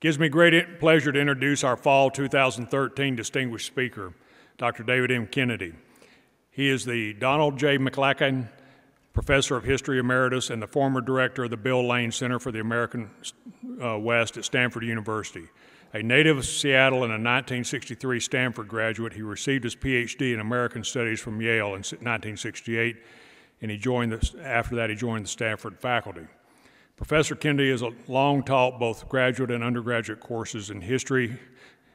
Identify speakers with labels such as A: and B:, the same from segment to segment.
A: Gives me great pleasure to introduce our Fall 2013 Distinguished Speaker, Dr. David M. Kennedy. He is the Donald J. McLachlan Professor of History Emeritus and the former director of the Bill Lane Center for the American West at Stanford University. A native of Seattle and a 1963 Stanford graduate, he received his PhD in American Studies from Yale in 1968, and after that he joined the Stanford faculty. Professor Kennedy has long taught both graduate and undergraduate courses in history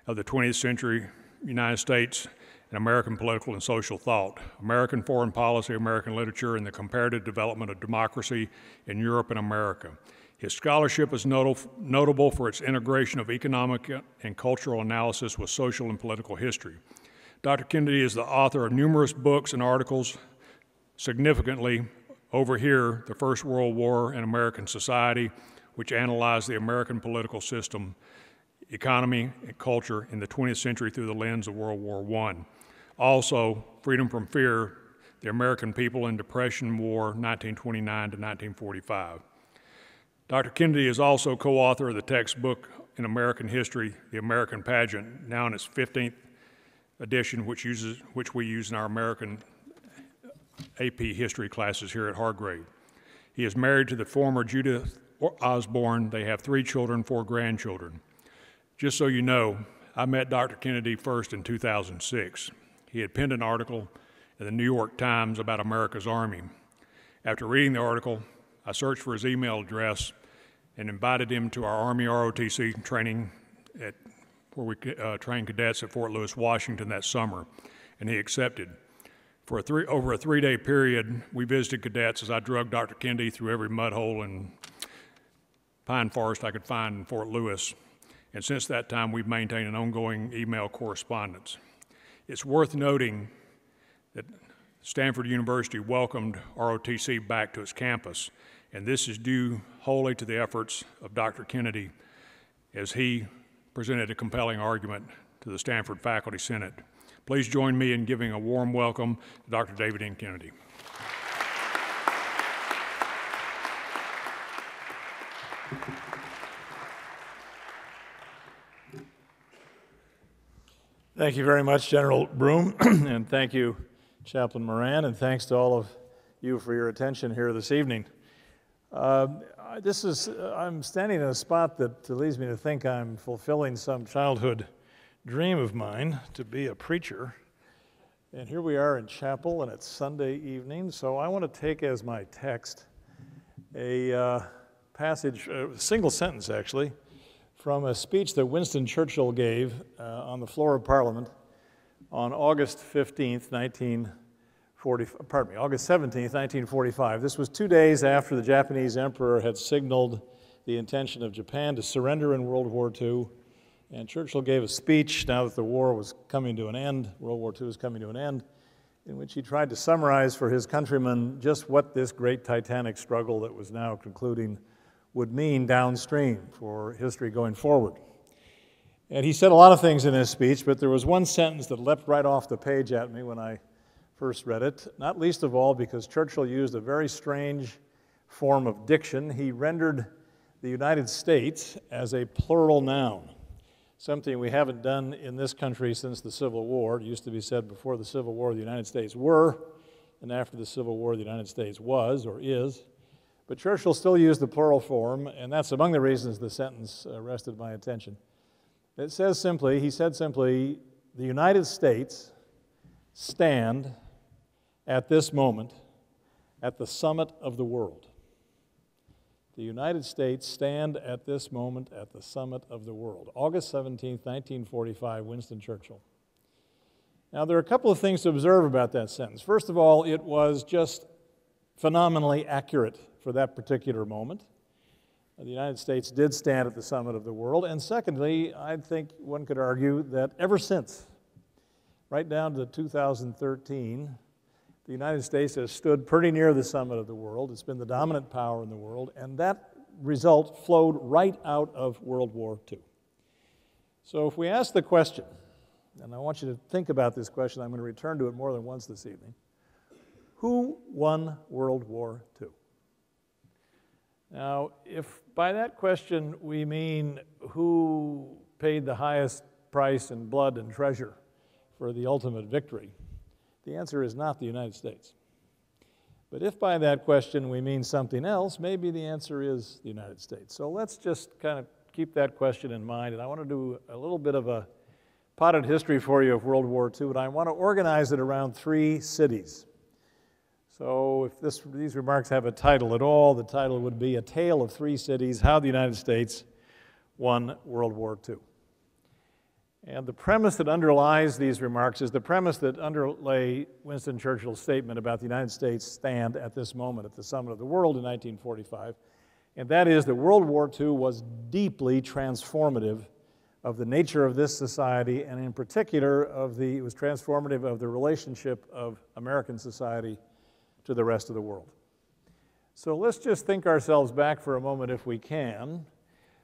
A: of the 20th century United States and American political and social thought, American foreign policy, American literature, and the comparative development of democracy in Europe and America. His scholarship is notable for its integration of economic and cultural analysis with social and political history. Dr. Kennedy is the author of numerous books and articles, significantly Over Here, the First World War and American Society, which analyzed the American political system, economy, and culture in the 20th century through the lens of World War I. Also, Freedom from Fear, the American People in Depression War, 1929 to 1945. Dr. Kennedy is also co-author of the textbook in American history, The American Pageant, now in its 15th edition, which we use in our American AP history classes here at Hargrave. He is married to the former Judith Osborne. They have 3 children, 4 grandchildren. Just so you know, I met Dr. Kennedy first in 2006. He had penned an article in the New York Times about America's Army. After reading the article, I searched for his email address and invited him to our Army ROTC training where we trained cadets at Fort Lewis, Washington that summer, and he accepted. For over a 3-day period, we visited cadets as I drugged Dr. Kennedy through every mud hole and pine forest I could find in Fort Lewis. And since that time, we've maintained an ongoing email correspondence. It's worth noting that Stanford University welcomed ROTC back to its campus, and this is due wholly to the efforts of Dr. Kennedy as he presented a compelling argument to the Stanford Faculty Senate. Please join me in giving a warm welcome to Dr. David M. Kennedy.
B: Thank you very much, General Broom, and thank you, Chaplain Moran, and thanks to all of you for your attention here this evening. I'm standing in a spot that leads me to think I'm fulfilling some childhood dream of mine to be a preacher. And here we are in chapel, and it's Sunday evening, so I want to take as my text a passage, a single sentence actually, from a speech that Winston Churchill gave on the floor of Parliament on August 17th, 1945. This was 2 days after the Japanese emperor had signaled the intention of Japan to surrender in World War II. And Churchill gave a speech now that the war was coming to an end, World War II was coming to an end, in which he tried to summarize for his countrymen just what this great titanic struggle that was now concluding would mean downstream for history going forward. And he said a lot of things in his speech, but there was one sentence that leapt right off the page at me when I first read it, not least of all because Churchill used a very strange form of diction. He rendered the United States as a plural noun, something we haven't done in this country since the Civil War. It used to be said before the Civil War the United States were, and after the Civil War the United States was or is. But Churchill still used the plural form, and that's among the reasons the sentence arrested my attention. It says simply, he said simply, the United States stand at this moment at the summit of the world. The United States stand at this moment at the summit of the world. August 17th, 1945, Winston Churchill. Now, there are a couple of things to observe about that sentence. First of all, it was just phenomenally accurate for that particular moment. The United States did stand at the summit of the world. And secondly, I think one could argue that ever since, right down to 2013, the United States has stood pretty near the summit of the world. It's been the dominant power in the world, and that result flowed right out of World War II. So if we ask the question, and I want you to think about this question, I'm going to return to it more than once this evening, who won World War II? Now, if by that question we mean who paid the highest price in blood and treasure for the ultimate victory, the answer is not the United States. But if by that question we mean something else, maybe the answer is the United States. So let's just kind of keep that question in mind, and I want to do a little bit of a potted history for you of World War II, and I want to organize it around 3 cities. So if these remarks have a title at all, the title would be A Tale of 3 Cities, How the United States Won World War II. And the premise that underlies these remarks is the premise that underlay Winston Churchill's statement about the United States' stand at this moment at the Summit of the World in 1945, and that is that World War II was deeply transformative of the nature of this society, and in particular it was transformative of the relationship of American society to the rest of the world. So let's just think ourselves back for a moment, if we can,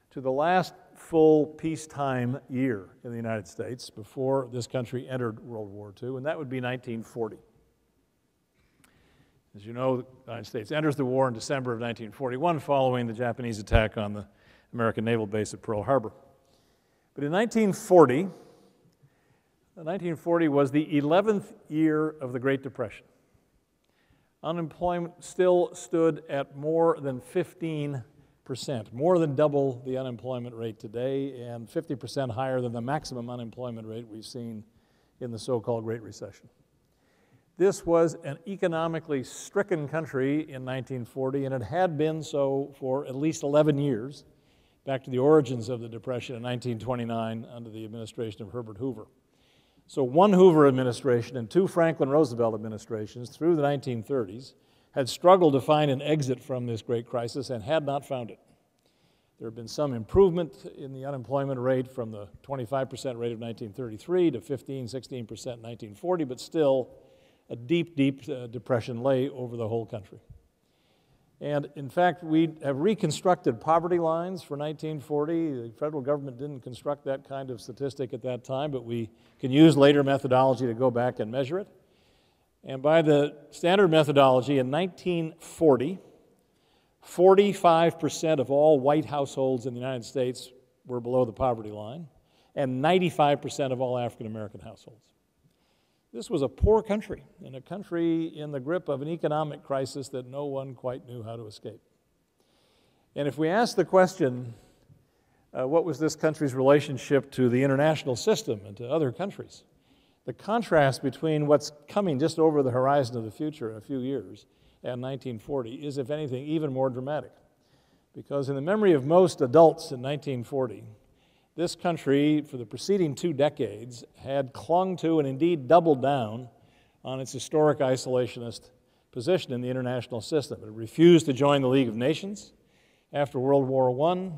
B: to the last full peacetime year in the United States before this country entered World War II, and that would be 1940. As you know, the United States enters the war in December of 1941 following the Japanese attack on the American naval base at Pearl Harbor. But in 1940 was the 11th year of the Great Depression. Unemployment still stood at more than 15%, more than double the unemployment rate today, and 50% higher than the maximum unemployment rate we've seen in the so-called Great Recession. This was an economically stricken country in 1940, and it had been so for at least 11 years, back to the origins of the Depression in 1929 under the administration of Herbert Hoover. So one Hoover administration and 2 Franklin Roosevelt administrations through the 1930s had struggled to find an exit from this great crisis and had not found it. There had been some improvement in the unemployment rate from the 25% rate of 1933 to 15, 16% in 1940, but still a deep, deep depression lay over the whole country. And in fact, we have reconstructed poverty lines for 1940. The federal government didn't construct that kind of statistic at that time, but we can use later methodology to go back and measure it. And by the standard methodology, in 1940, 45% of all white households in the United States were below the poverty line, and 95% of all African American households. This was a poor country, and a country in the grip of an economic crisis that no one quite knew how to escape. And if we ask the question, what was this country's relationship to the international system and to other countries? The contrast between what's coming just over the horizon of the future in a few years and 1940 is, if anything, even more dramatic. Because in the memory of most adults in 1940, this country, for the preceding 2 decades, had clung to and indeed doubled down on its historic isolationist position in the international system. It refused to join the League of Nations. After World War I,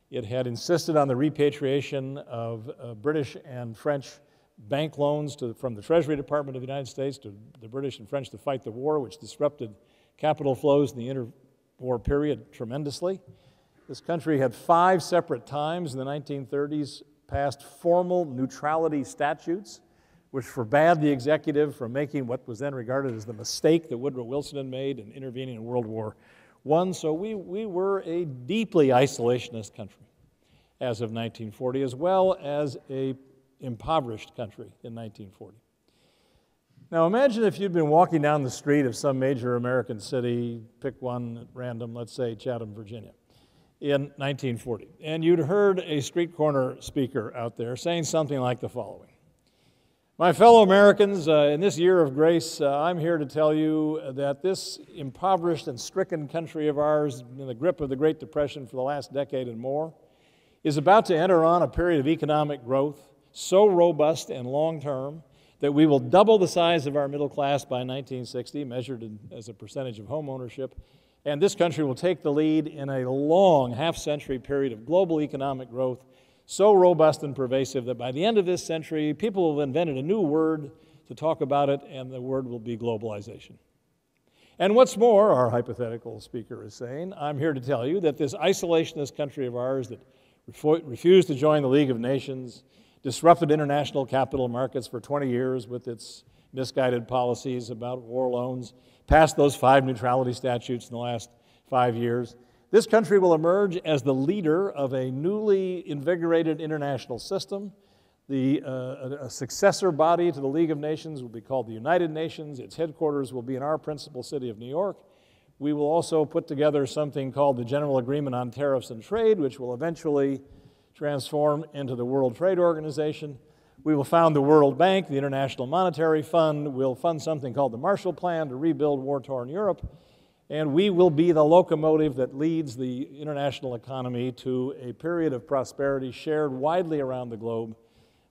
B: it had insisted on the repatriation of British and French bank loans from the Treasury Department of the United States to the British and French to fight the war, which disrupted capital flows in the interwar period tremendously. This country had 5 separate times in the 1930s passed formal neutrality statutes, which forbade the executive from making what was then regarded as the mistake that Woodrow Wilson had made in intervening in World War I. So we were a deeply isolationist country as of 1940, as well as an impoverished country in 1940. Now imagine if you'd been walking down the street of some major American city, pick one at random, let's say Chatham, Virginia, in 1940, and you'd heard a street corner speaker out there saying something like the following: "My fellow Americans, in this year of grace, I'm here to tell you that this impoverished and stricken country of ours, in the grip of the Great Depression for the last decade and more, is about to enter on a period of economic growth so robust and long-term that we will double the size of our middle class by 1960, measured as a percentage of home ownership, and this country will take the lead in a long half-century period of global economic growth so robust and pervasive that by the end of this century, people will have invented a new word to talk about it, and the word will be globalization. And what's more," our hypothetical speaker is saying, "I'm here to tell you that this isolationist country of ours that refused to join the League of Nations, disrupted international capital markets for 20 years with its misguided policies about war loans, passed those 5 neutrality statutes in the last 5 years, This country will emerge as the leader of a newly invigorated international system. A successor body to the League of Nations will be called the United Nations. Its headquarters will be in our principal city of New York. We will also put together something called the General Agreement on Tariffs and Trade, which will eventually transform into the World Trade Organization. We will found the World Bank, the International Monetary Fund. We'll fund something called the Marshall Plan to rebuild war-torn Europe. And we will be the locomotive that leads the international economy to a period of prosperity shared widely around the globe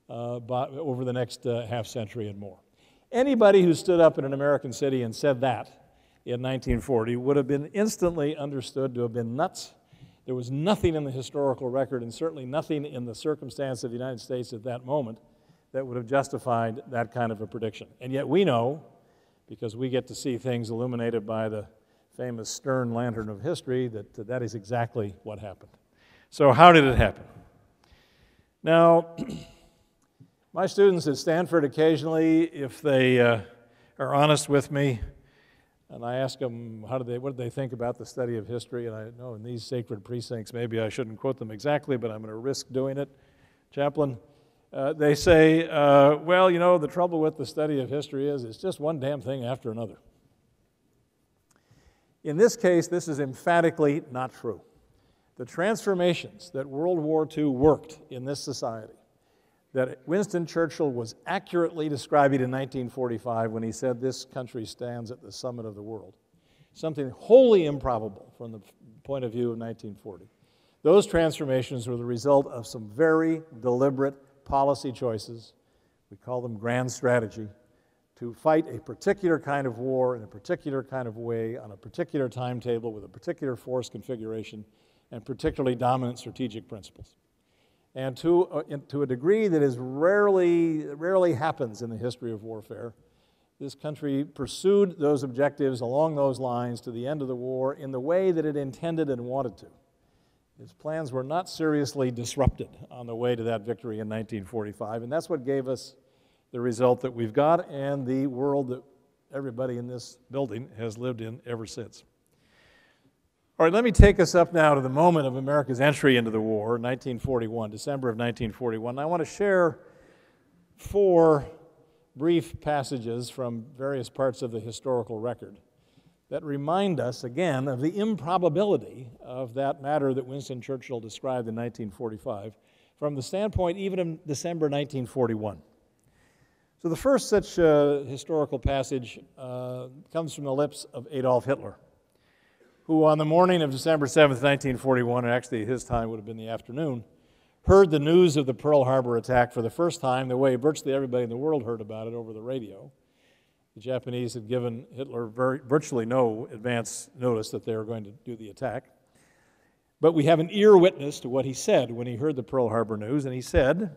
B: over the next half century and more. Anybody who stood up in an American city and said that in 1940 would have been instantly understood to have been nuts. There was nothing in the historical record and certainly nothing in the circumstance of the United States at that moment that would have justified that kind of a prediction. And yet we know, because we get to see things illuminated by the famous stern lantern of history, that that is exactly what happened. So how did it happen? Now, my students at Stanford occasionally, if they are honest with me, and I ask them what do they think about the study of history, and I know in these sacred precincts maybe I shouldn't quote them exactly, but I'm going to risk doing it, Chaplain. They say, well, you know, the trouble with the study of history is it's just one damn thing after another. In this case, this is emphatically not true. The transformations that World War II worked in this society, that Winston Churchill was accurately describing in 1945 when he said this country stands at the summit of the world, something wholly improbable from the point of view of 1940. Those transformations were the result of some very deliberate policy choices. We call them grand strategy, to fight a particular kind of war in a particular kind of way on a particular timetable with a particular force configuration and particularly dominant strategic principles. And to a degree that is rarely happens in the history of warfare, this country pursued those objectives along those lines to the end of the war in the way that it intended and wanted to. Its plans were not seriously disrupted on the way to that victory in 1945, and that's what gave us the result that we've got and the world that everybody in this building has lived in ever since. All right, let me take us up now to the moment of America's entry into the war, 1941, December of 1941. I want to share 4 brief passages from various parts of the historical record that remind us, again, of the improbability of that matter that Winston Churchill described in 1945 from the standpoint even of December 1941. So the first such historical passage comes from the lips of Adolf Hitler, who on the morning of December 7th, 1941, and actually his time would have been the afternoon, heard the news of the Pearl Harbor attack for the first time the way virtually everybody in the world heard about it over the radio. The Japanese had given Hitler virtually no advance notice that they were going to do the attack. But we have an ear witness to what he said when he heard the Pearl Harbor news, and he said,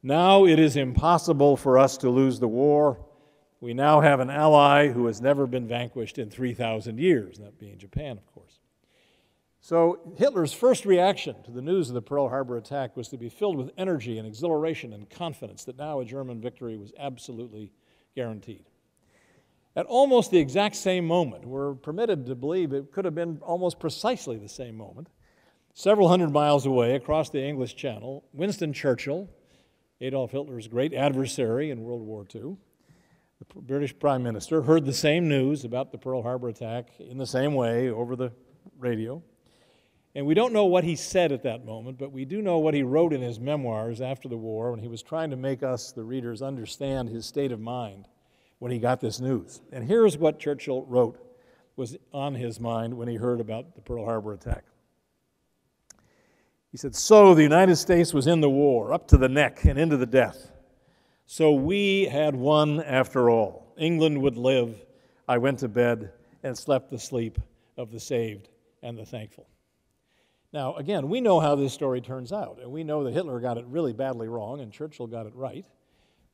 B: "Now it is impossible for us to lose the war. We now have an ally who has never been vanquished in 3,000 years, that being Japan, of course." So Hitler's first reaction to the news of the Pearl Harbor attack was to be filled with energy and exhilaration and confidence that now a German victory was absolutely guaranteed. At almost the exact same moment, we're permitted to believe it could have been almost precisely the same moment, several hundred miles away across the English Channel, Winston Churchill, Adolf Hitler's great adversary in World War II, the British Prime Minister, heard the same news about the Pearl Harbor attack in the same way over the radio. And we don't know what he said at that moment, but we do know what he wrote in his memoirs after the war when he was trying to make us, the readers, understand his state of mind when he got this news. And here's what Churchill wrote was on his mind when he heard about the Pearl Harbor attack. He said, "So the United States was in the war, up to the neck and into the death. So we had won after all. England would live. I went to bed and slept the sleep of the saved and the thankful." Now, again, we know how this story turns out, and we know that Hitler got it really badly wrong and Churchill got it right.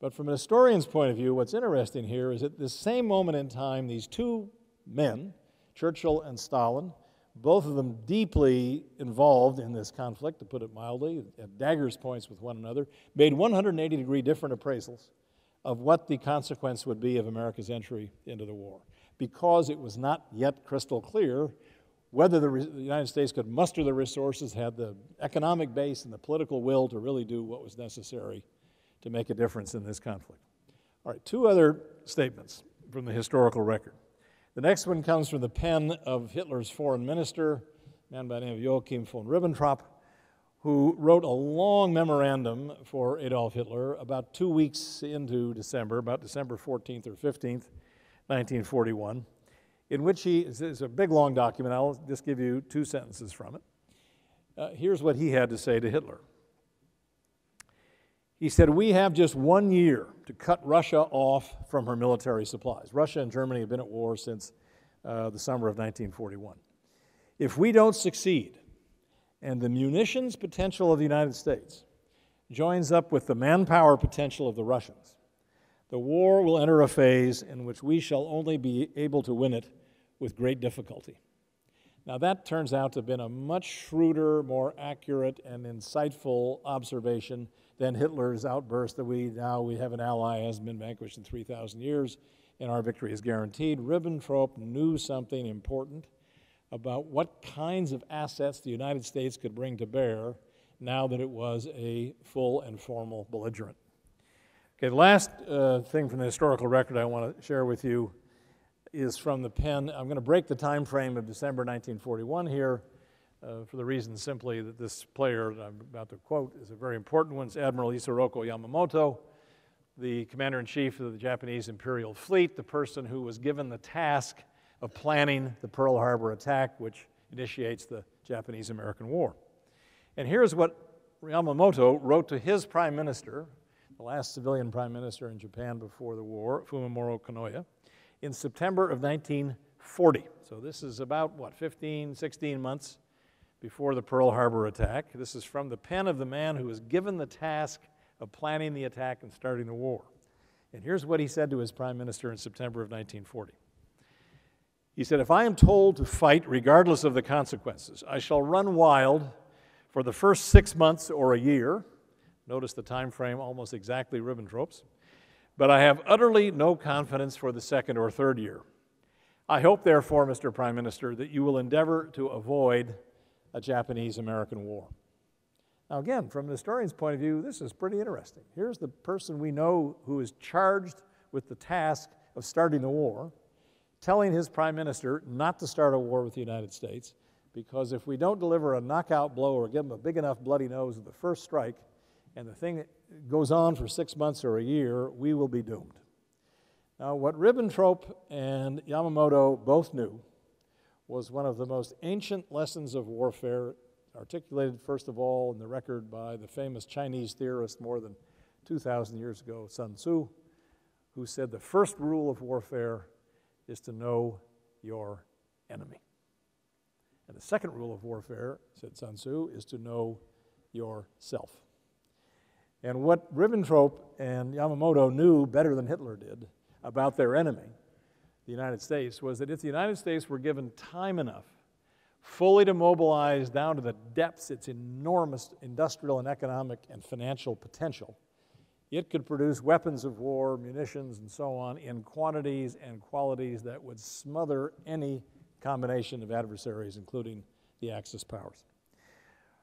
B: But from a historian's point of view, what's interesting here is at this same moment in time, these two men, Churchill and Stalin, both of them deeply involved in this conflict, to put it mildly, at daggers points with one another, made 180-degree different appraisals of what the consequence would be of America's entry into the war, because it was not yet crystal clear whether the United States could muster the resources, had the economic base and the political will to really do what was necessary to make a difference in this conflict. All right, two other statements from the historical record. The next one comes from the pen of Hitler's foreign minister, a man by the name of Joachim von Ribbentrop, who wrote a long memorandum for Adolf Hitler about 2 weeks into December, about December 14th or 15th, 1941, in which it's a big long document. I'll just give you 2 sentences from it. Here's what he had to say to Hitler. He said, "We have just 1 year to cut Russia off from her military supplies." Russia and Germany have been at war since the summer of 1941. "If we don't succeed, and the munitions potential of the United States joins up with the manpower potential of the Russians, the war will enter a phase in which we shall only be able to win it with great difficulty." Now that turns out to have been a much shrewder, more accurate, and insightful observation than Hitler's outburst that we have an ally who hasn't been vanquished in 3,000 years and our victory is guaranteed. Ribbentrop knew something important about what kinds of assets the United States could bring to bear now that it was a full and formal belligerent. Okay, the last thing from the historical record I want to share with you is from the pen. I'm going to break the time frame of December 1941 here for the reason simply that this player that I'm about to quote is a very important one. It's Admiral Isoroku Yamamoto, the commander-in-chief of the Japanese Imperial Fleet, the person who was given the task of planning the Pearl Harbor attack, which initiates the Japanese-American War. And here's what Yamamoto wrote to his prime minister, the last civilian prime minister in Japan before the war, Fumimaro Konoye, in September of 1940. So this is about, 15, 16 months before the Pearl Harbor attack. This is from the pen of the man who was given the task of planning the attack and starting the war. And here's what he said to his prime minister in September of 1940. He said, "If I am told to fight regardless of the consequences, I shall run wild for the first 6 months or a year." Notice the time frame, almost exactly Ribbentrop's. "But I have utterly no confidence for the second or third year. I hope, therefore, Mr. Prime Minister, that you will endeavor to avoid a Japanese-American war." Now again, from an historian's point of view, this is pretty interesting. Here's the person we know who is charged with the task of starting the war, telling his prime minister not to start a war with the United States, because if we don't deliver a knockout blow or give him a big enough bloody nose at the first strike, and the thing goes on for 6 months or a year, we will be doomed. Now, what Ribbentrop and Yamamoto both knew was one of the most ancient lessons of warfare, articulated first of all in the record by the famous Chinese theorist more than 2,000 years ago, Sun Tzu, who said the first rule of warfare is to know your enemy. And the second rule of warfare, said Sun Tzu, is to know yourself. And what Ribbentrop and Yamamoto knew better than Hitler did about their enemy, the United States, was that if the United States were given time enough fully to mobilize down to the depths its enormous industrial and economic and financial potential, it could produce weapons of war, munitions, and so on in quantities and qualities that would smother any combination of adversaries, including the Axis powers.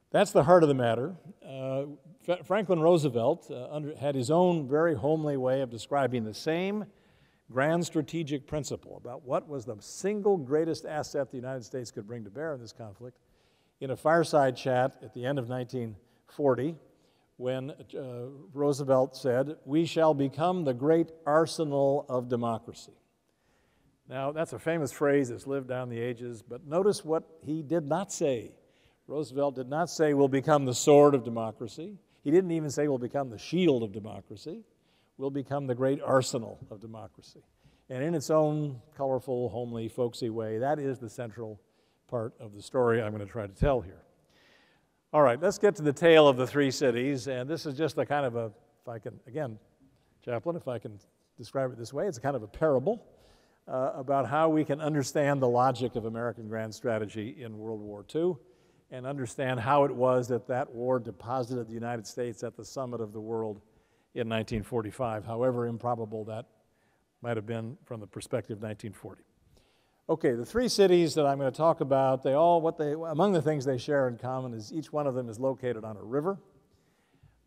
B: That's the heart of the matter. Franklin Roosevelt had his own very homely way of describing the same grand strategic principle about what was the single greatest asset the United States could bring to bear in this conflict in a fireside chat at the end of 1940, when Roosevelt said, "We shall become the great arsenal of democracy." Now, that's a famous phrase that's lived down the ages, but notice what he did not say. Roosevelt did not say we'll become the sword of democracy. He didn't even say we'll become the shield of democracy. We'll become the great arsenal of democracy. And in its own colorful, homely, folksy way, that is the central part of the story I'm going to try to tell here. All right, let's get to the tale of the three cities, and this is just a kind of a, if I can, again, Chaplain, if I can describe it this way, it's a kind of a parable about how we can understand the logic of American grand strategy in World War II and understand how it was that that war deposited the United States at the summit of the world in 1945, however improbable that might have been from the perspective of 1940. Okay, the three cities that I'm going to talk about, among the things they share in common is each one of them is located on a river.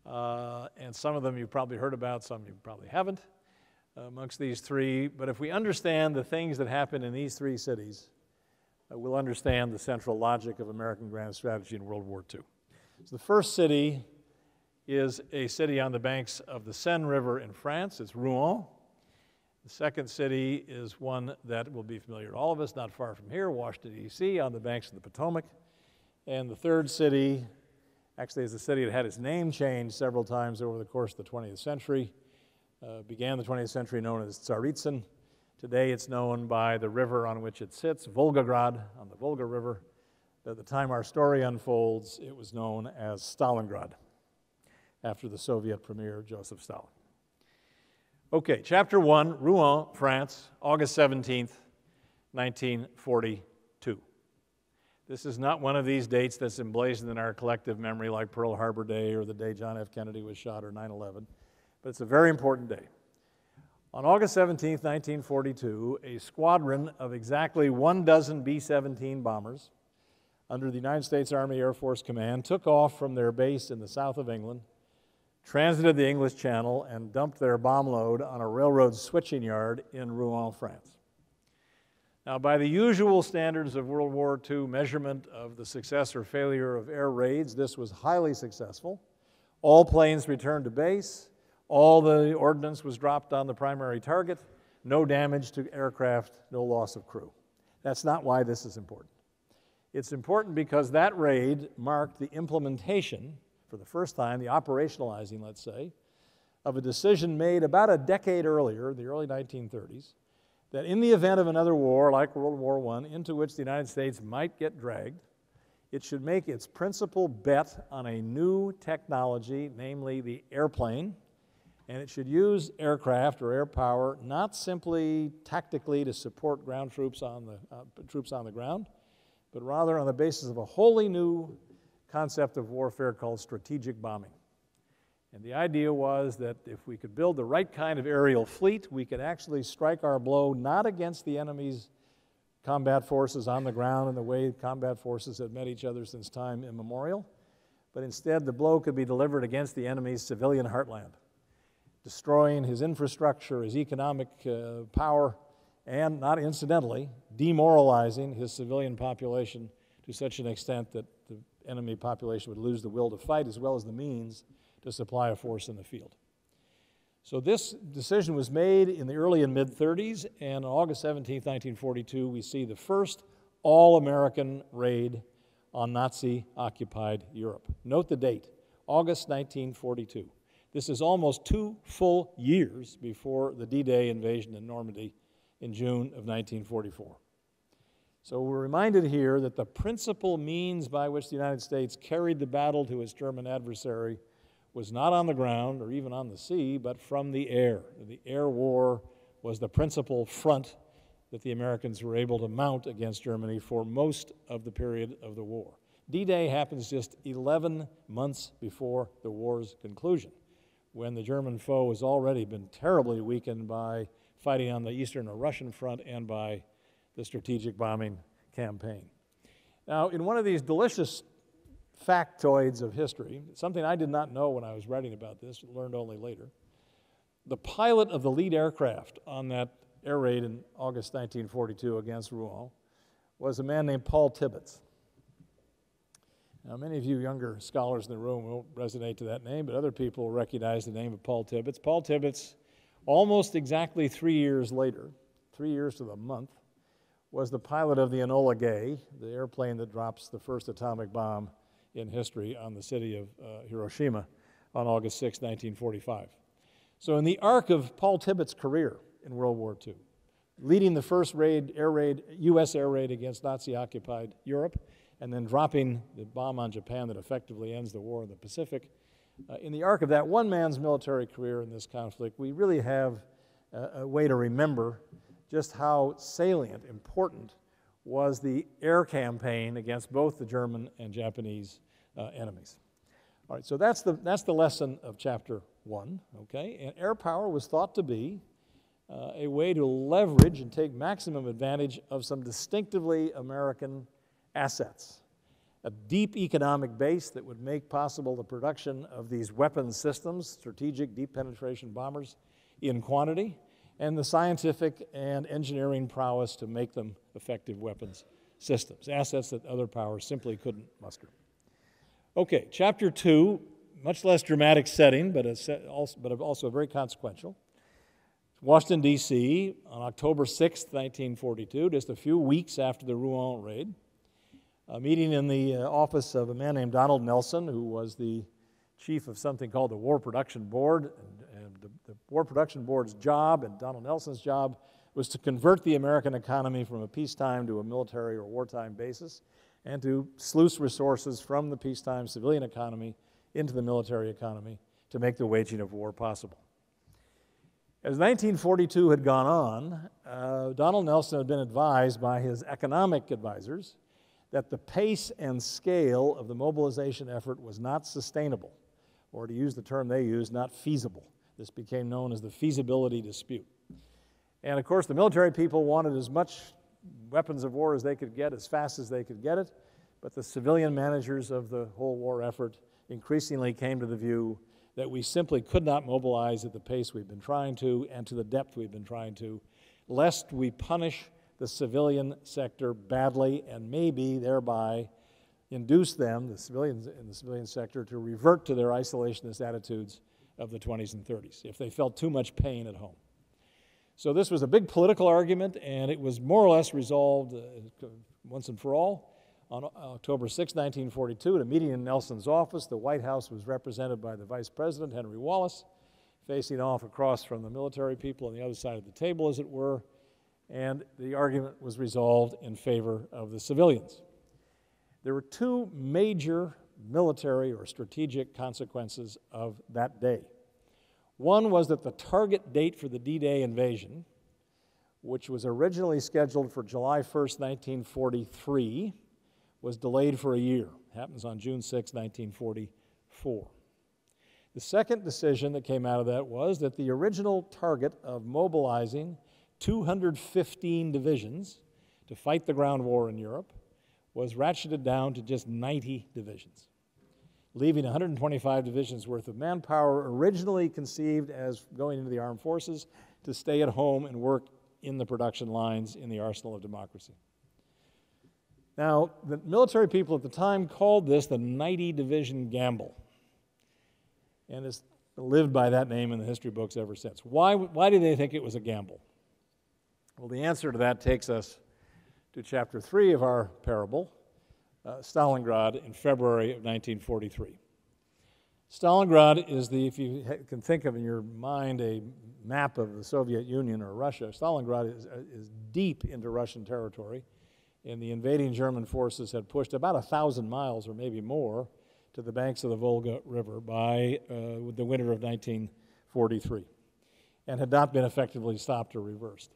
B: And some of them you've probably heard about, some you probably haven't amongst these three. But if we understand the things that happen in these three cities, we'll understand the central logic of American grand strategy in World War II. So the first city is a city on the banks of the Seine River in France. It's Rouen. The second city is one that will be familiar to all of us, not far from here, Washington, D.C., on the banks of the Potomac. And the third city actually is a city that had its name changed several times over the course of the 20th century. Began the 20th century known as Tsaritsyn. Today it's known by the river on which it sits, Volgograd, on the Volga River. At the time our story unfolds, it was known as Stalingrad, after the Soviet premier, Joseph Stalin. Okay, Chapter 1, Rouen, France, August 17th, 1942. This is not one of these dates that's emblazoned in our collective memory like Pearl Harbor Day or the day John F. Kennedy was shot or 9/11, but it's a very important day. On August 17th, 1942, a squadron of exactly 12 B-17 bombers under the United States Army Air Force Command took off from their base in the south of England, transited the English Channel, and dumped their bomb load on a railroad switching yard in Rouen, France. Now, by the usual standards of World War II measurement of the success or failure of air raids, this was highly successful. All planes returned to base. All the ordnance was dropped on the primary target. No damage to aircraft, no loss of crew. That's not why this is important. It's important because that raid marked the implementation, for the first time, the operationalizing, let's say, of a decision made about a decade earlier, the early 1930s, that in the event of another war, like World War I, into which the United States might get dragged, it should make its principal bet on a new technology, namely the airplane, and it should use aircraft or air power not simply tactically to support ground troops on the ground, but rather on the basis of a wholly new concept of warfare called strategic bombing. And the idea was that if we could build the right kind of aerial fleet, we could actually strike our blow not against the enemy's combat forces on the ground in the way combat forces had met each other since time immemorial, but instead the blow could be delivered against the enemy's civilian heartland, destroying his infrastructure, his economic power, and, not incidentally, demoralizing his civilian population to such an extent that the enemy population would lose the will to fight as well as the means to supply a force in the field. So this decision was made in the early and mid-30s, and on August 17, 1942, we see the first all-American raid on Nazi-occupied Europe. Note the date, August 1942. This is almost 2 full years before the D-Day invasion in Normandy in June of 1944. So we're reminded here that the principal means by which the United States carried the battle to its German adversary was not on the ground or even on the sea, but from the air. The air war was the principal front that the Americans were able to mount against Germany for most of the period of the war. D-Day happens just 11 months before the war's conclusion, when the German foe has already been terribly weakened by fighting on the Eastern or Russian front and by the strategic bombing campaign. Now, in one of these delicious factoids of history, something I did not know when I was writing about this, learned only later, the pilot of the lead aircraft on that air raid in August 1942 against Rouen was a man named Paul Tibbets. Now, many of you younger scholars in the room won't resonate to that name, but other people will recognize the name of Paul Tibbets. Paul Tibbets, almost exactly 3 years later, 3 years to the month, was the pilot of the Enola Gay, the airplane that drops the first atomic bomb in history on the city of Hiroshima on August 6, 1945. So in the arc of Paul Tibbets' career in World War II, leading the first U.S. air raid against Nazi-occupied Europe, and then dropping the bomb on Japan that effectively ends the war in the Pacific, in the arc of that one man's military career in this conflict, we really have a way to remember just how salient, important was the air campaign against both the German and Japanese enemies. All right, so that's the lesson of Chapter 1, okay? And air power was thought to be a way to leverage and take maximum advantage of some distinctively American assets. A deep economic base that would make possible the production of these weapons systems, strategic deep penetration bombers, in quantity, and the scientific and engineering prowess to make them effective weapons systems, assets that other powers simply couldn't muster. Okay, chapter 2, much less dramatic setting, but also very consequential. Washington, D.C., on October 6, 1942, just a few weeks after the Rouen raid, a meeting in the office of a man named Donald Nelson, who was the chief of something called the War Production Board. And the War Production Board's job, and Donald Nelson's job, was to convert the American economy from a peacetime to a military or wartime basis, and to sluice resources from the peacetime civilian economy into the military economy to make the waging of war possible. As 1942 had gone on, Donald Nelson had been advised by his economic advisors that the pace and scale of the mobilization effort was not sustainable, or to use the term they used, not feasible. This became known as the Feasibility Dispute. And of course, the military people wanted as much weapons of war as they could get, as fast as they could get it, but the civilian managers of the whole war effort increasingly came to the view that we simply could not mobilize at the pace we've been trying to and to the depth we've been trying to, lest we punish the civilian sector badly and maybe thereby induce them, the civilians in the civilian sector, to revert to their isolationist attitudes of the 20s and 30s if they felt too much pain at home. So this was a big political argument, and it was more or less resolved once and for all. On October 6, 1942, at a meeting in Nelson's office, the White House was represented by the Vice President, Henry Wallace, facing off across from the military people on the other side of the table, as it were, and the argument was resolved in favor of the civilians. There were two major military or strategic consequences of that day. One was that the target date for the D-Day invasion, which was originally scheduled for July 1st, 1943, was delayed for a year. It happens on June 6, 1944. The second decision that came out of that was that the original target of mobilizing 215 divisions to fight the ground war in Europe was ratcheted down to just 90 divisions, leaving 125 divisions worth of manpower originally conceived as going into the armed forces to stay at home and work in the production lines in the arsenal of democracy. Now, the military people at the time called this the 90 Division Gamble, and it's lived by that name in the history books ever since. Why did they think it was a gamble? Well, the answer to that takes us to chapter 3 of our parable, Stalingrad, in February of 1943. Stalingrad is if you can think of in your mind a map of the Soviet Union or Russia, Stalingrad is deep into Russian territory, and the invading German forces had pushed about 1,000 miles or maybe more to the banks of the Volga River by the winter of 1943, and had not been effectively stopped or reversed.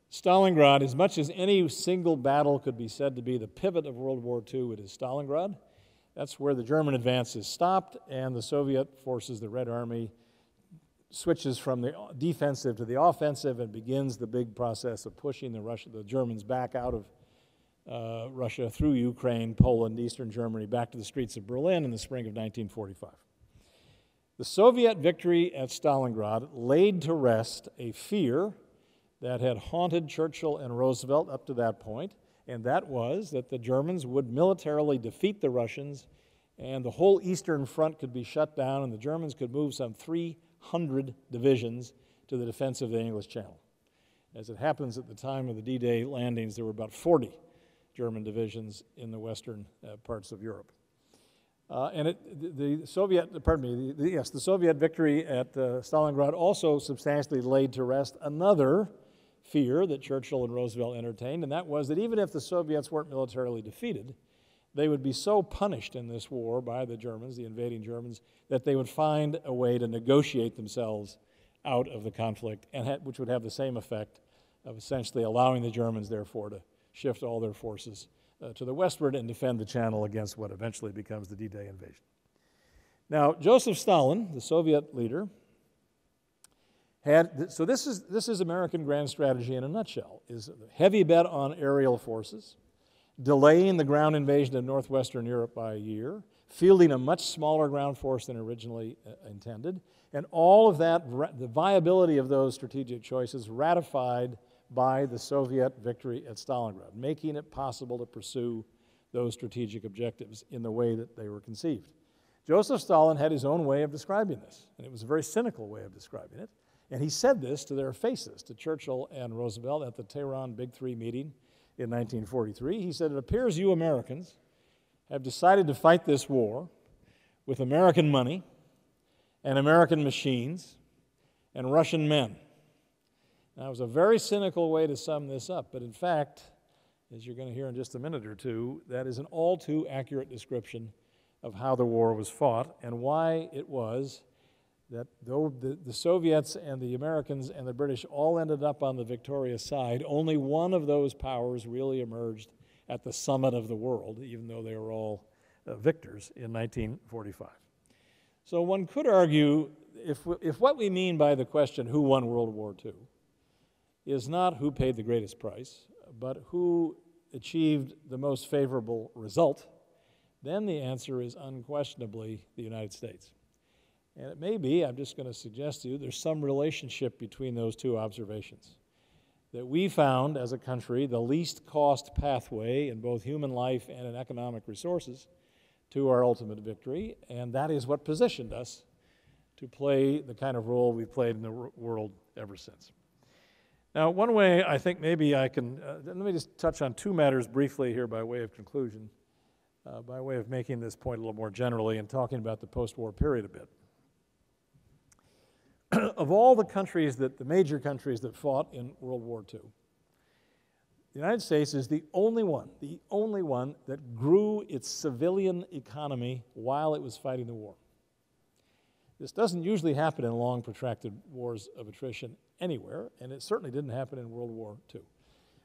B: Stalingrad, as much as any single battle could be said to be the pivot of World War II, it is Stalingrad. That's where the German advance is stopped, and the Soviet forces, the Red Army, switches from the defensive to the offensive and begins the big process of pushing the Germans back out of Russia through Ukraine, Poland, Eastern Germany, back to the streets of Berlin in the spring of 1945. The Soviet victory at Stalingrad laid to rest a fear that had haunted Churchill and Roosevelt up to that point, and that was that the Germans would militarily defeat the Russians and the whole Eastern Front could be shut down and the Germans could move some 300 divisions to the defense of the English Channel. As it happens, at the time of the D-Day landings, there were about 40 German divisions in the western parts of Europe. The Soviet victory at Stalingrad also substantially laid to rest another fear that Churchill and Roosevelt entertained, and that was that even if the Soviets weren't militarily defeated, they would be so punished in this war by the Germans, the invading Germans, that they would find a way to negotiate themselves out of the conflict, and which would have the same effect of essentially allowing the Germans, therefore, to shift all their forces to the westward and defend the Channel against what eventually becomes the D-Day invasion. Now, Joseph Stalin, the Soviet leader, So this is American grand strategy in a nutshell, is a heavy bet on aerial forces, delaying the ground invasion of northwestern Europe by a year, fielding a much smaller ground force than originally intended, and all of that, the viability of those strategic choices ratified by the Soviet victory at Stalingrad, making it possible to pursue those strategic objectives in the way that they were conceived. Joseph Stalin had his own way of describing this, and it was a very cynical way of describing it. And he said this to their faces, to Churchill and Roosevelt at the Tehran Big Three meeting in 1943. He said, "It appears you Americans have decided to fight this war with American money and American machines and Russian men." Now, it was a very cynical way to sum this up, but in fact, as you're going to hear in just a minute or two, that is an all too accurate description of how the war was fought and why it was that though the Soviets and the Americans and the British all ended up on the victorious side, only one of those powers really emerged at the summit of the world, even though they were all victors in 1945. So one could argue, if what we mean by the question, who won World War II, is not who paid the greatest price, but who achieved the most favorable result, then the answer is unquestionably the United States. And it may be, I'm just going to suggest to you, there's some relationship between those two observations. That we found, as a country, the least cost pathway in both human life and in economic resources to our ultimate victory, and that is what positioned us to play the kind of role we've played in the world ever since. Now, one way I think maybe I can, let me just touch on two matters briefly here by way of conclusion, by way of making this point a little more generally and talking about the post-war period a bit. Of all the countries, the major countries that fought in World War II, the United States is the only one that grew its civilian economy while it was fighting the war. This doesn't usually happen in long, protracted wars of attrition anywhere, and it certainly didn't happen in World War II.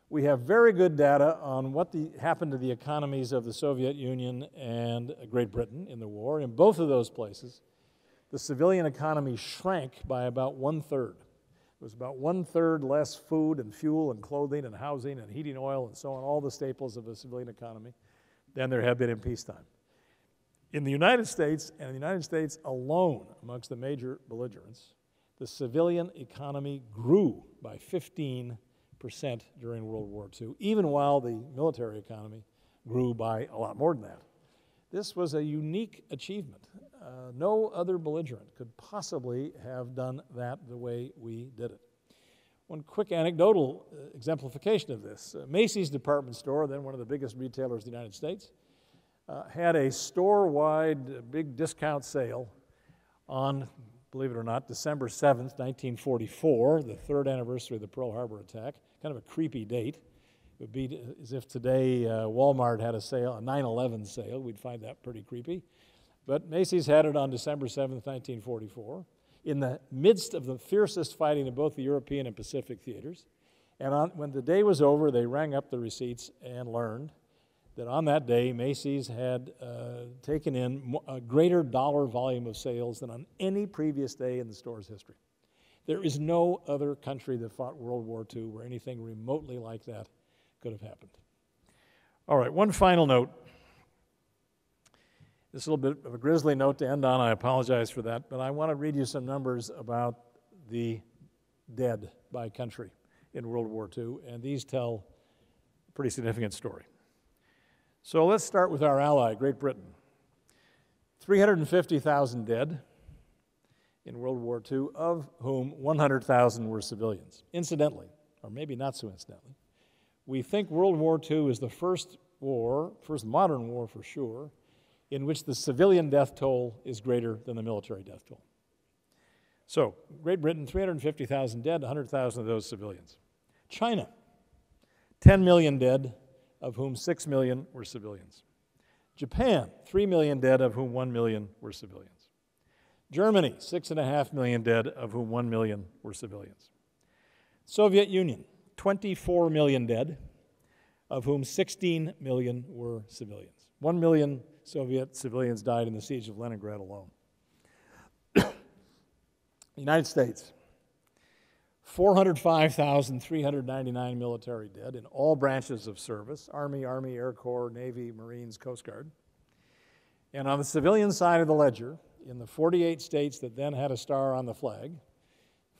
B: We have very good data on what happened to the economies of the Soviet Union and Great Britain in the war. In both of those places, the civilian economy shrank by about 1/3. It was about 1/3 less food and fuel and clothing and housing and heating oil and so on, all the staples of a civilian economy, than there had been in peacetime. In the United States, and the United States alone amongst the major belligerents, the civilian economy grew by 15% during World War II, even while the military economy grew by a lot more than that. This was a unique achievement. No other belligerent could possibly have done that the way we did it. One quick anecdotal exemplification of this. Macy's department store, then one of the biggest retailers in the United States, had a store-wide big discount sale on, believe it or not, December 7th, 1944, the 3rd anniversary of the Pearl Harbor attack. Kind of a creepy date. It would be as if today Walmart had a sale, a 9/11 sale. We'd find that pretty creepy. But Macy's had it on December 7th, 1944, in the midst of the fiercest fighting in both the European and Pacific theaters. And when the day was over, they rang up the receipts and learned that on that day, Macy's had taken in a greater dollar volume of sales than on any previous day in the store's history. There is no other country that fought World War II where anything remotely like that could have happened. All right, one final note. This is a little bit of a grisly note to end on. I apologize for that, but I want to read you some numbers about the dead by country in World War II, and these tell a pretty significant story. So let's start with our ally, Great Britain. 350,000 dead in World War II, of whom 100,000 were civilians. Incidentally, or maybe not so incidentally, we think World War II is the first modern war for sure, in which the civilian death toll is greater than the military death toll. So, Great Britain, 350,000 dead, 100,000 of those civilians. China, 10 million dead, of whom 6 million were civilians. Japan, 3 million dead, of whom 1 million were civilians. Germany, 6.5 million dead, of whom 1 million were civilians. Soviet Union, 24 million dead, of whom 16 million were civilians. 1 million Soviet civilians died in the siege of Leningrad alone. The United States, 405,399 military dead in all branches of service, Army, Air Corps, Navy, Marines, Coast Guard. And on the civilian side of the ledger, in the 48 states that then had a star on the flag,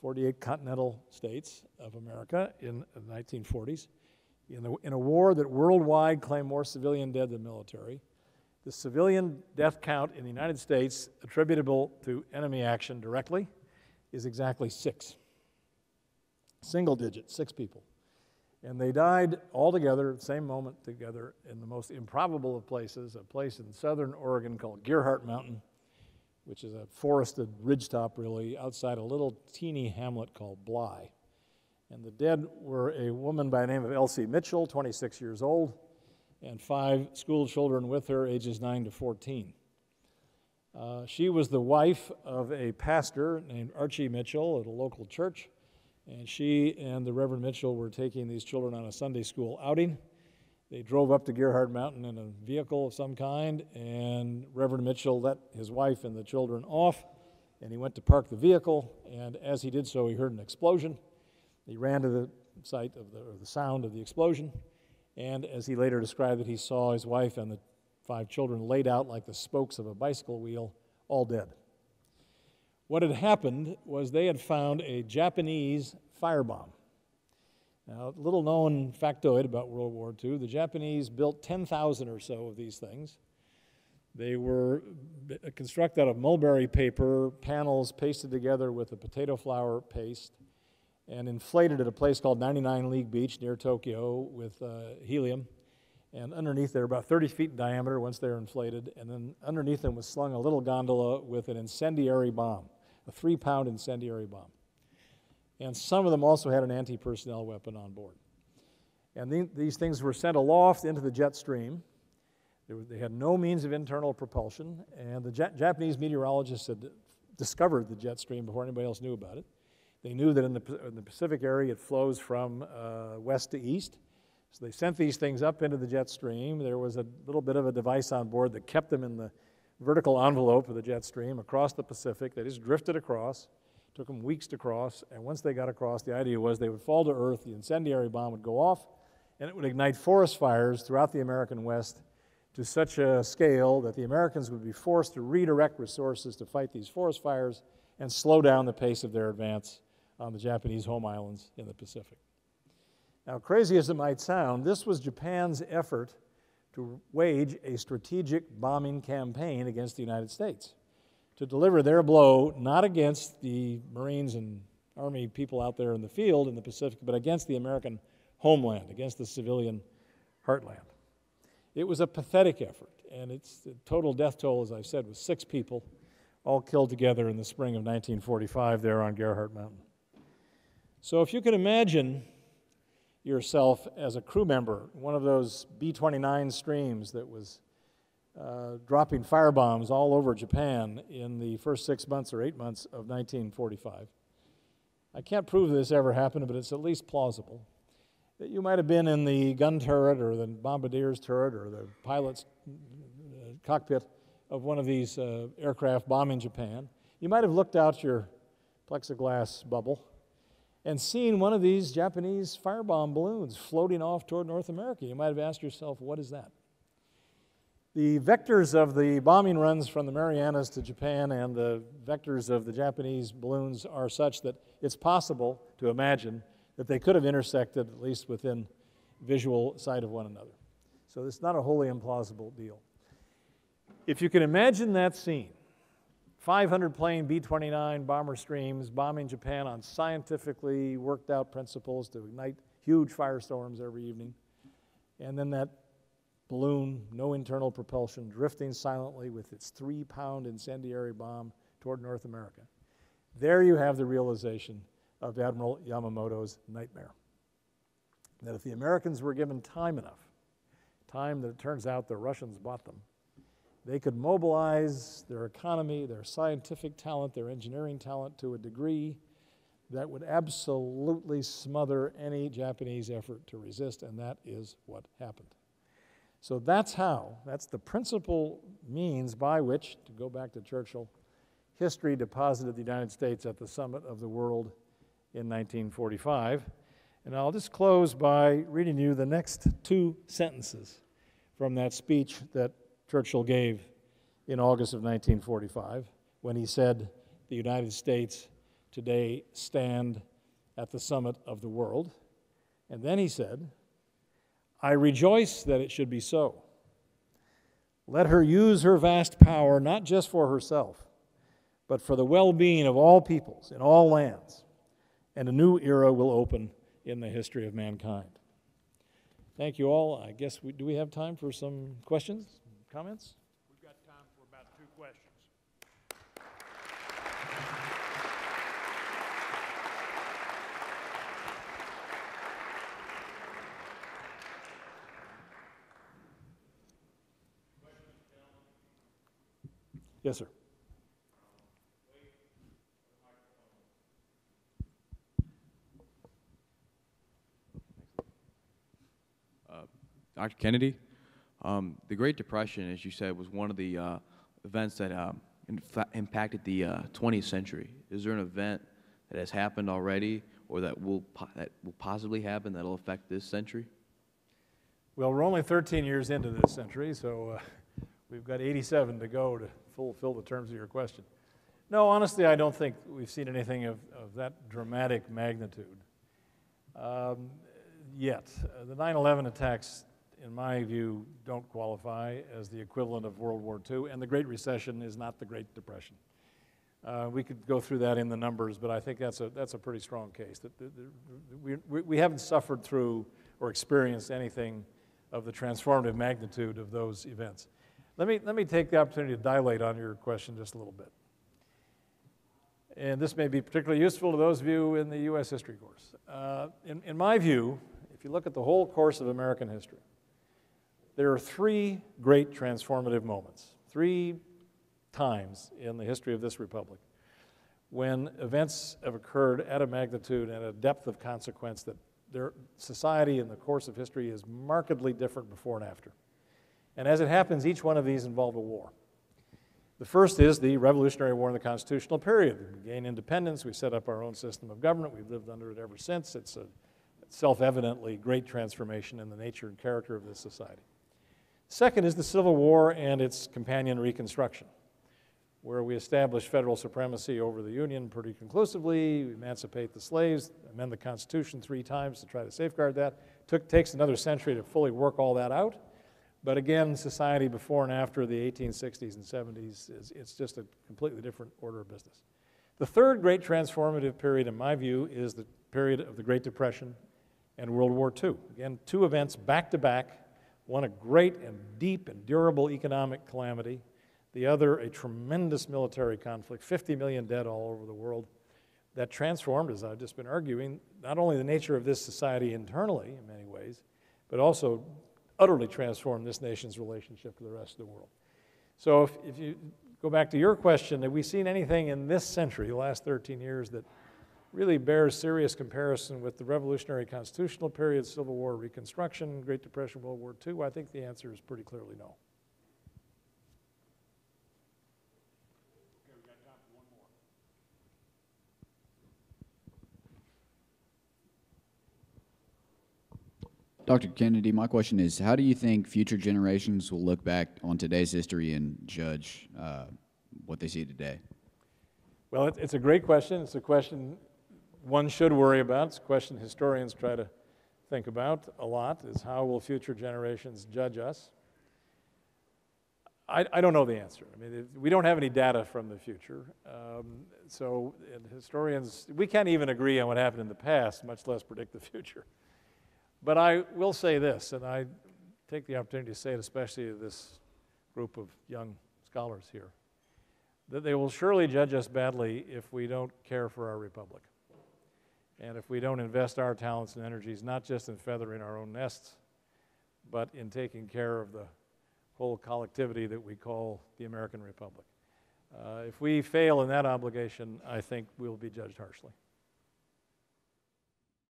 B: 48 continental states of America in the 1940s, in a war that worldwide claimed more civilian dead than military, the civilian death count in the United States attributable to enemy action directly is exactly 6. Single digit, 6 people. And they died all together, same moment together, in the most improbable of places, a place in southern Oregon called Gerhardt Mountain, which is a forested ridgetop, really, outside a little teeny hamlet called Bly. And the dead were a woman by the name of Elsie Mitchell, 26 years old, and 5 school children with her, ages 9 to 14. She was the wife of a pastor named Archie Mitchell at a local church, and she and the Reverend Mitchell were taking these children on a Sunday school outing. They drove up to Gerhardt Mountain in a vehicle of some kind, and Reverend Mitchell let his wife and the children off, and he went to park the vehicle, and as he did so, he heard an explosion. He ran to the site of the sound of the explosion, and as he later described it, he saw his wife and the 5 children laid out like the spokes of a bicycle wheel, all dead. What had happened was they had found a Japanese firebomb. Now, little known factoid about World War II, the Japanese built 10,000 or so of these things. They were constructed out of mulberry paper, panels pasted together with a potato flour paste, and inflated at a place called 99 League Beach near Tokyo with helium. And underneath, they're about 30 feet in diameter once they're inflated, and then underneath them was slung a little gondola with an incendiary bomb, a 3-pound incendiary bomb. And some of them also had an anti-personnel weapon on board. And these things were sent aloft into the jet stream. They had no means of internal propulsion, and the Japanese meteorologists had discovered the jet stream before anybody else knew about it. They knew that in the Pacific area it flows from west to east. So they sent these things up into the jet stream. There was a little bit of a device on board that kept them in the vertical envelope of the jet stream across the Pacific. They just drifted across. Took them weeks to cross, and once they got across, the idea was they would fall to earth, the incendiary bomb would go off, and it would ignite forest fires throughout the American West to such a scale that the Americans would be forced to redirect resources to fight these forest fires and slow down the pace of their advance on the Japanese home islands in the Pacific. Now, crazy as it might sound, this was Japan's effort to wage a strategic bombing campaign against the United States, to deliver their blow not against the Marines and Army people out there in the field in the Pacific, but against the American homeland, against the civilian heartland. It was a pathetic effort, and its total death toll, as I said, was 6 people, all killed together in the spring of 1945 there on Gerhardt Mountain. So if you can imagine yourself as a crew member, one of those B-29 streams that was dropping firebombs all over Japan in the first 6 months or 8 months of 1945. I can't prove this ever happened, but it's at least plausible that you might have been in the gun turret or the bombardier's turret or the pilot's cockpit of one of these aircraft bombing Japan. You might have looked out your plexiglass bubble and seen one of these Japanese firebomb balloons floating off toward North America. You might have asked yourself, what is that? The vectors of the bombing runs from the Marianas to Japan and the vectors of the Japanese balloons are such that it's possible to imagine that they could have intersected at least within visual sight of one another. So it's not a wholly implausible deal. If you can imagine that scene, 500 plane B-29 bomber streams bombing Japan on scientifically worked out principles to ignite huge firestorms every evening, and then that balloon, no internal propulsion, drifting silently with its 3-pound incendiary bomb toward North America. There you have the realization of Admiral Yamamoto's nightmare. That if the Americans were given time enough, time that it turns out the Russians bought them, they could mobilize their economy, their scientific talent, their engineering talent to a degree that would absolutely smother any Japanese effort to resist, and that is what happened. So that's the principal means by which, to go back to Churchill, history deposited the United States at the summit of the world in 1945. And I'll just close by reading you the next two sentences from that speech that Churchill gave in August of 1945 when he said, "The United States today stand at the summit of the world." And then he said, "I rejoice that it should be so. Let her use her vast power not just for herself, but for the well-being of all peoples in all lands, and a new era will open in the history of mankind." Thank you all. I guess do we have time for some questions, comments?
A: We've got time for about 2 questions.
B: Yes, sir.
C: Dr. Kennedy, the Great Depression, as you said, was one of the events that impacted the 20th century. Is there an event that has happened already or that will possibly happen that will affect this century?
B: Well, we're only 13 years into this century, so we've got 87 to go to fulfill the terms of your question. No, honestly, I don't think we've seen anything of that dramatic magnitude yet. The 9/11 attacks, in my view, don't qualify as the equivalent of World War II, and the Great Recession is not the Great Depression. We could go through that in the numbers, but I think that's a pretty strong case. We haven't suffered through or experienced anything of the transformative magnitude of those events. Let me take the opportunity to dilate on your question just a little bit. And this may be particularly useful to those of you in the U.S. history course. In my view, if you look at the whole course of American history, there are 3 great transformative moments, 3 times in the history of this republic when events have occurred at a magnitude and a depth of consequence that their society in the course of history is markedly different before and after. And as it happens, each one of these involved a war. The first is the Revolutionary War in the constitutional period. We gained independence, we set up our own system of government, we've lived under it ever since. It's a self-evidently great transformation in the nature and character of this society. Second is the Civil War and its companion Reconstruction, where we establish federal supremacy over the Union pretty conclusively, we emancipate the slaves, amend the Constitution 3 times to try to safeguard that. Takes another century to fully work all that out. But again, society before and after the 1860s and 70s, it's just a completely different order of business. The third great transformative period, in my view, is the period of the Great Depression and World War II. Again, 2 events back to back, one a great and deep and durable economic calamity, the other a tremendous military conflict, 50 million dead all over the world, that transformed, as I've just been arguing, not only the nature of this society internally in many ways, but also utterly transformed this nation's relationship to the rest of the world. So if you go back to your question, have we seen anything in this century, the last 13 years, that really bears serious comparison with the Revolutionary Constitutional period, Civil War, Reconstruction, Great Depression, World War II? I think the answer is pretty clearly no.
A: Okay, we've got time for one more.
D: Dr. Kennedy, my question is, how do you think future generations will look back on today's history and judge what they see today?
B: Well, it's a great question. It's a question one should worry about. It's a question historians try to think about a lot, is how will future generations judge us? I don't know the answer. I mean, we don't have any data from the future. So historians, we can't even agree on what happened in the past, much less predict the future. But I will say this, and I take the opportunity to say it especially to this group of young scholars here, that they will surely judge us badly if we don't care for our republic. And if we don't invest our talents and energies, not just in feathering our own nests, but in taking care of the whole collectivity that we call the American Republic. If we fail in that obligation, I think we'll be judged harshly.